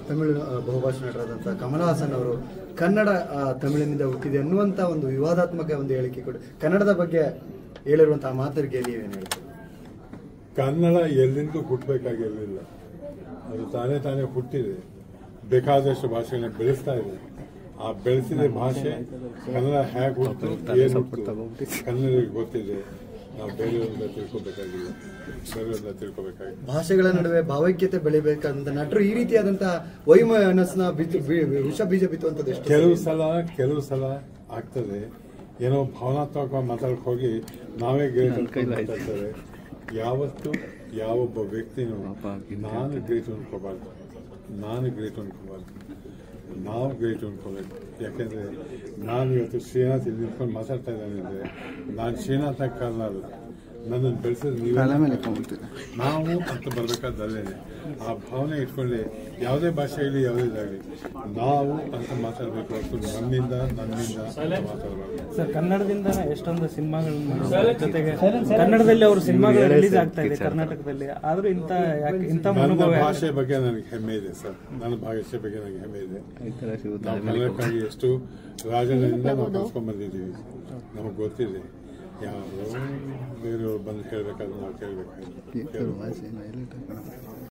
ತಮಿಳು ಬಹುಭಾಷಾ ನಟರಾದಂಥ ಕಮಲ್ ಹಾಸನ್ ಅವರು ಕನ್ನಡ ತಮಿಳಿನಿಂದ ಹುಟ್ಟಿದೆ ಅನ್ನುವಂಥ ಒಂದು ವಿವಾದಾತ್ಮಕ ಒಂದು ಹೇಳಿಕೆ ಕೊಡಿ. ಕನ್ನಡದ ಬಗ್ಗೆ ಹೇಳಿರುವಂತಹ ಮಾತರಿಗೆ ನೀವೇನು ಹೇಳ್ತೀರಿ? ಕನ್ನಡ ಎಲ್ಲಿಂದೂ ಹುಟ್ಟಬೇಕಾಗಿರಲಿಲ್ಲ, ಅದು ತಾನೇ ತಾನೇ ಹುಟ್ಟಿದೆ. ಬೇಕಾದಷ್ಟು ಭಾಷೆಗಳನ್ನ ಬೆಳೆಸ್ತಾ ಇದೆ. ಆ ಬೆಳೆಸಿದ ಭಾಷೆ ಕನ್ನಡ ಹೇಗೆ ಹುಟ್ಟು ಏನು ಹುಟ್ಟು ಕನ್ನಡಿಗರಿಗೆ ಗೊತ್ತಿದೆ. ನಾವು ಬೇರೆಯವರಿಂದ ತಿಳ್ಕೊಬೇಕಾಗಿಲ್ಲ, ಬೇರೆಯವರಿಂದ ತಿಳ್ಕೊಬೇಕಾಗಿಲ್ಲ. ಭಾಷೆಗಳ ನಡುವೆ ಭಾವೈಕ್ಯತೆ ಬೆಳಿಬೇಕಾದಂತ ನಟರು ಈ ರೀತಿಯಾದಂತಹ ವೈಮನಸ್ಸನ್ನ ವಿಷ ಬೀಜ ಬಿತ್ತುವಂಥದ್ದು ಕೆಲವು ಸಲ ಆಗ್ತದೆ. ಏನೋ ಭಾವನಾತ್ಮಕ ಮಾತಾಡಕ್ಕೆ ಹೋಗಿ ನಾವೇ ಮಾತಾಡ್ತಾರೆ. ಯಾವತ್ತು ಯಾವೊಬ್ಬ ವ್ಯಕ್ತಿನೂ ನಾನು ಗ್ರೇಟ್ ಅನ್ಕೋಬಾರ್ದು, ನಾವು ಗ್ರೇಟ್ ಅನ್ಕೋಬೇಕು. ಯಾಕೆಂದ್ರೆ ನಾನು ಇವತ್ತು ಶ್ರೀನಾಥ್ ಇಲ್ಲಿ ನಿಂತ್ಕೊಂಡು ಮಾತಾಡ್ತಾ ಇದ್ದಾನೆ ಅಂದರೆ ನಾನು ಶ್ರೀನಾಥ್ನ ಕಾರಣ ಅಲ್ಲ, ನನ್ನನ್ನು ಬೆಳೆಸಿದ್ರೆ ನೀವು ನಾವು ಅಂತ ಬರಬೇಕಾದಲ್ಲೇನೆ. ಆ ಭಾವನೆ ಇಟ್ಕೊಳ್ಳಿ. ಯಾವುದೇ ಭಾಷೆಯಲ್ಲಿ ಯಾವುದೇದಾಗಲಿ ನಾವು ಅಂತ ಮಾತಾಡಬೇಕು ಹೊರತು ನನ್ನಿಂದ ಮಾತಾಡಬಾರ್ದು. ಸರ್, ಕನ್ನಡದಿಂದ ಎಷ್ಟೊಂದು ಸಿನಿಮಾಗಳು ಜೊತೆಗೆ ಕನ್ನಡದಲ್ಲಿ ಅವರು ಸಿನಿಮಾಗಳು ರಿಲೀಸ್ ಆಗ್ತಾ ಇದೆ ಕರ್ನಾಟಕದಲ್ಲಿ. ಆದ್ರೂ ಇಂಥ ಭಾಷೆ ಬಗ್ಗೆ ನನಗೆ ಹೆಮ್ಮೆ ಇದೆ ಸರ್. ನನ್ನ ಭಾಷೆ ಬಗ್ಗೆ ನನಗೆ ಹೆಮ್ಮೆ ಇದೆ. ನಾವು ಕನ್ನಡಕ್ಕಾಗಿ ಎಷ್ಟು ರಾಜನಿಂದ ನಾವು ಕಲ್ಸ್ಕೊಂಡ್ ಬಂದಿದ್ದೀವಿ. ನಮಗೆ ಗೊತ್ತಿದೆ. ಯಾರು ಬೇರೆಯವರು ಬಂದು ಕೇಳಬೇಕಾದ್ರೆ ನಾವು ಕೇಳಬೇಕಾಗಿ